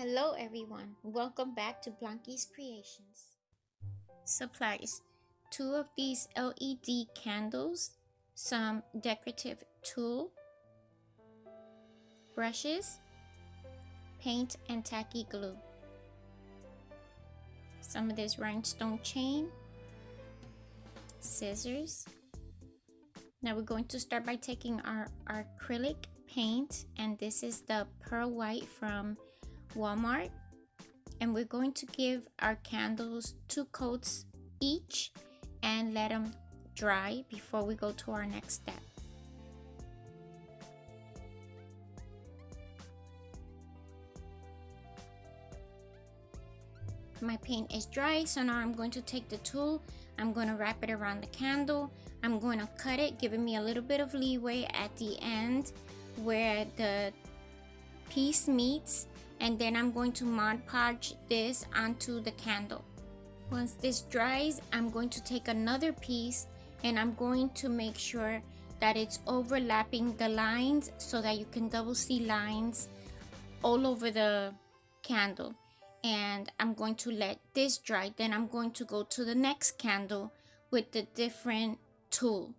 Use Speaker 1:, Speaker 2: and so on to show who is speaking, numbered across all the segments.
Speaker 1: Hello everyone, welcome back to Blanky's Creations. Supplies: 2 of these LED candles, some decorative tulle, brushes, paint and tacky glue, some of this rhinestone chain, scissors. Now we're going to start by taking our acrylic paint, and this is the pearl white from Walmart, and we're going to give our candles 2 coats each and let them dry before we go to our next step. My paint is dry, so now I'm going to take the tulle, I'm going to wrap it around the candle, I'm going to cut it, giving me a little bit of leeway at the end where the piece meets, and then I'm going to Mod Podge this onto the candle. Once this dries, I'm going to take another piece and I'm going to make sure that it's overlapping the lines so that you can double see lines all over the candle. And I'm going to let this dry, then I'm going to go to the next candle with the different tulle.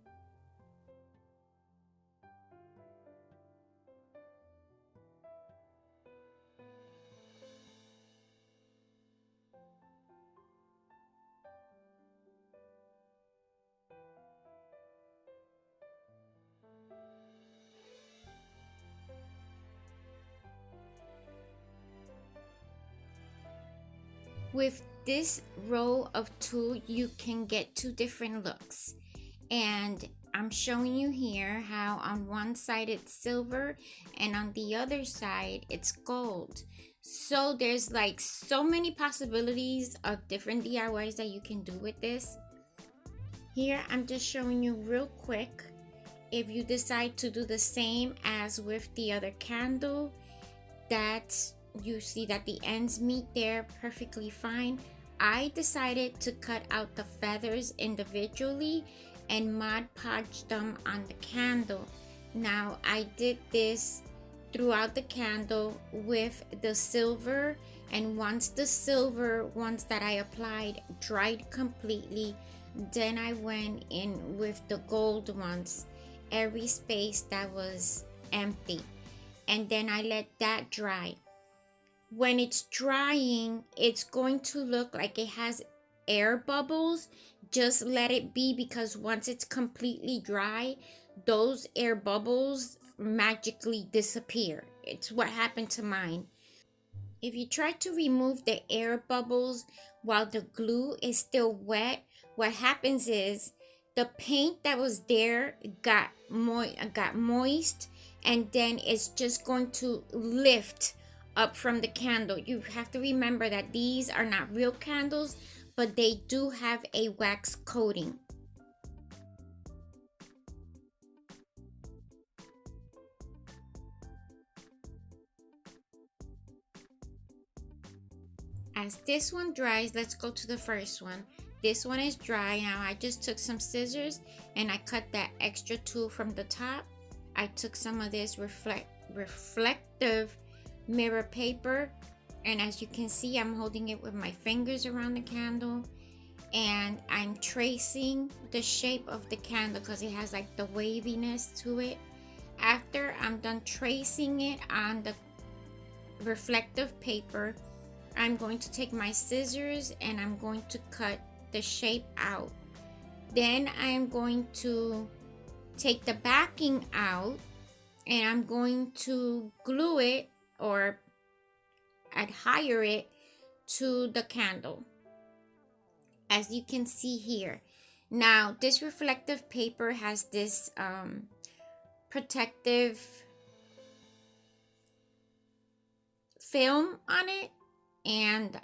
Speaker 1: With this row of tulle, you can get 2 different looks, and I'm showing you here how on one side it's silver and on the other side it's gold. So there's like so many possibilities of different DIYs that you can do with this. Here I'm just showing you real quick. If you decide to do the same as with the other candle, that's you see that the ends meet there perfectly fine. I decided to cut out the feathers individually and Mod Podge them on the candle. Now I did this throughout the candle with the silver, and once the silver ones that I applied dried completely, then I went in with the gold ones, every space that was empty, and then I let that dry. When it's drying, it's going to look like it has air bubbles. Just let it be, because once it's completely dry, those air bubbles magically disappear. It's what happened to mine. If you try to remove the air bubbles while the glue is still wet, what happens is the paint that was there got moist, and then it's just going to lift up from the candle. You have to remember that these are not real candles, but they do have a wax coating. As this one dries, let's go to the first one. This one is dry now. I just took some scissors and I cut that extra tulle from the top. I took some of this reflective mirror paper, and as you can see, I'm holding it with my fingers around the candle, and I'm tracing the shape of the candle because it has like the waviness to it. After I'm done tracing it on the reflective paper, I'm going to take my scissors and I'm going to cut the shape out. Then I'm going to take the backing out and I'm going to glue it or adhere it to the candle, as you can see here. Now this reflective paper has this protective film on it, and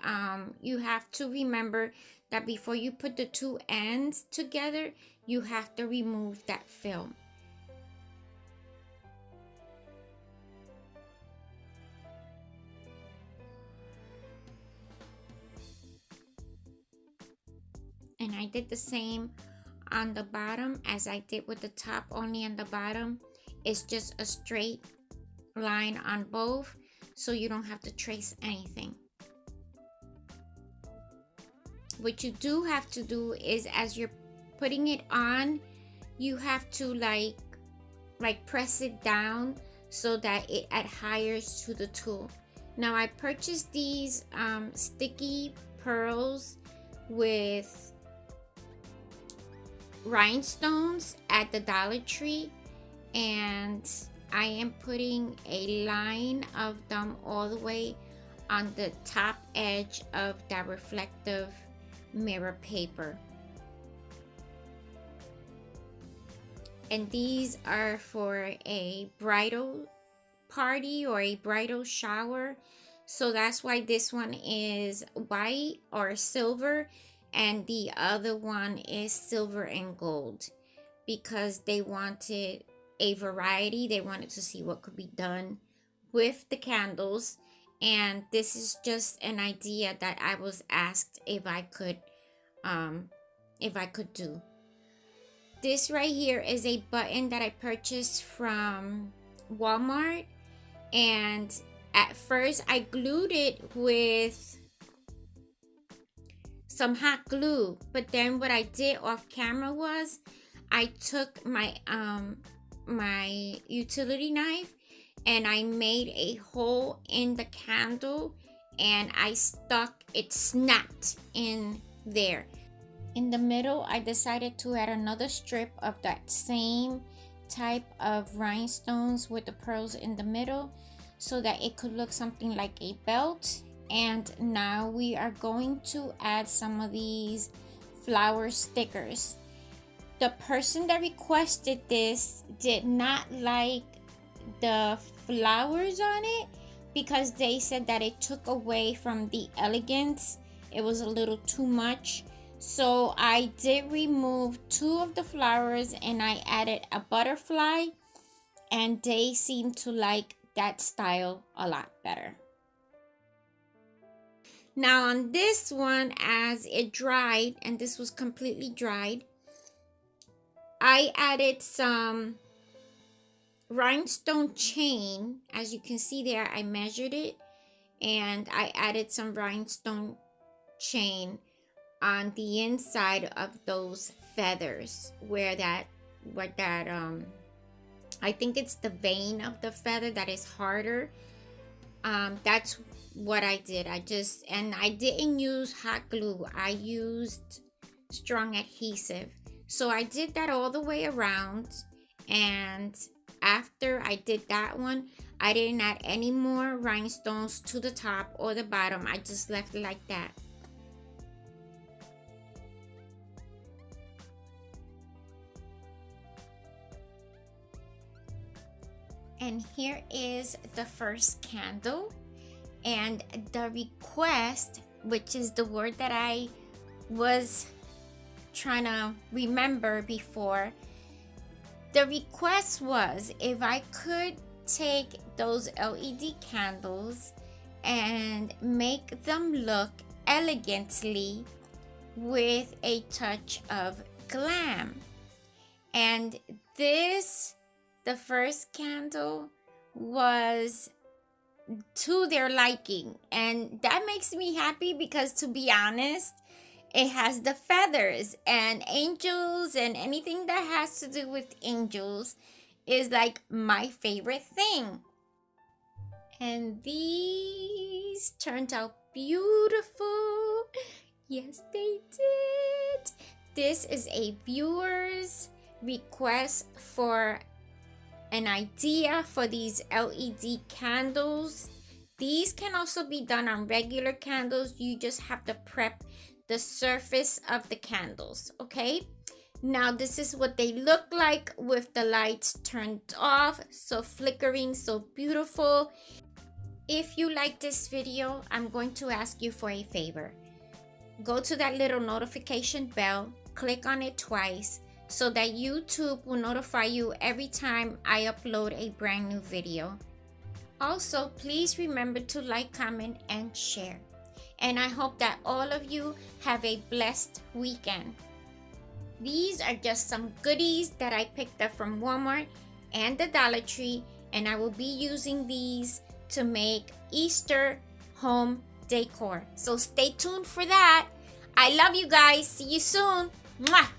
Speaker 1: you have to remember that before you put the 2 ends together, you have to remove that film. And I did the same on the bottom as I did with the top, only on the bottom it's just a straight line on both. so you don't have to trace anything. What you do have to do is, as you're putting it on, you have to like press it down so that it adheres to the tool. Now I purchased these sticky pearls with rhinestones at the Dollar Tree, and I am putting a line of them all the way on the top edge of that reflective mirror paper. And these are for a bridal party or a bridal shower, so that's why this one is white or silver and the other one is silver and gold, because they wanted a variety. They wanted to see what could be done with the candles, and this is just an idea that I was asked if I could do. This right here is a button that I purchased from Walmart, and at first I glued it with some hot glue, but then what I did off camera was I took my my utility knife and I made a hole in the candle and I stuck it, snapped in there. In the middle, I decided to add another strip of that same type of rhinestones with the pearls in the middle so that it could look something like a belt. And now we are going to add some of these flower stickers. The person that requested this did not like the flowers on it because they said that it took away from the elegance. It was a little too much. So I did remove 2 of the flowers and I added a butterfly, and they seem to like that style a lot better. Now on this one, as it dried, and this was completely dried, I added some rhinestone chain. As you can see there, I measured it and I added some rhinestone chain on the inside of those feathers where I think it's the vein of the feather that is harder. That's what I did. I didn't use hot glue. I used strong adhesive. So I did that all the way around, and after I did that one, I didn't add any more rhinestones to the top or the bottom. I just left it like that. And here is the first candle, and the request, which is the word that I was trying to remember before, the request was if I could take those LED candles and make them look elegantly with a touch of glam. And the first candle was to their liking, and that makes me happy because, to be honest, it has the feathers and angels, and anything that has to do with angels is like my favorite thing. And these turned out beautiful. Yes, they did. This is a viewer's request for an idea for these LED candles. These can also be done on regular candles. You just have to prep the surface of the candles, okay? Now this is what they look like with the lights turned off, so flickering, so beautiful. If you like this video, I'm going to ask you for a favor. Go to that little notification bell, click on it twice, so that YouTube will notify you every time I upload a brand new video. Also, please remember to like, comment, and share. And I hope that all of you have a blessed weekend. These are just some goodies that I picked up from Walmart and the Dollar Tree, and I will be using these to make Easter home decor. So stay tuned for that. I love you guys. See you soon. Mwah!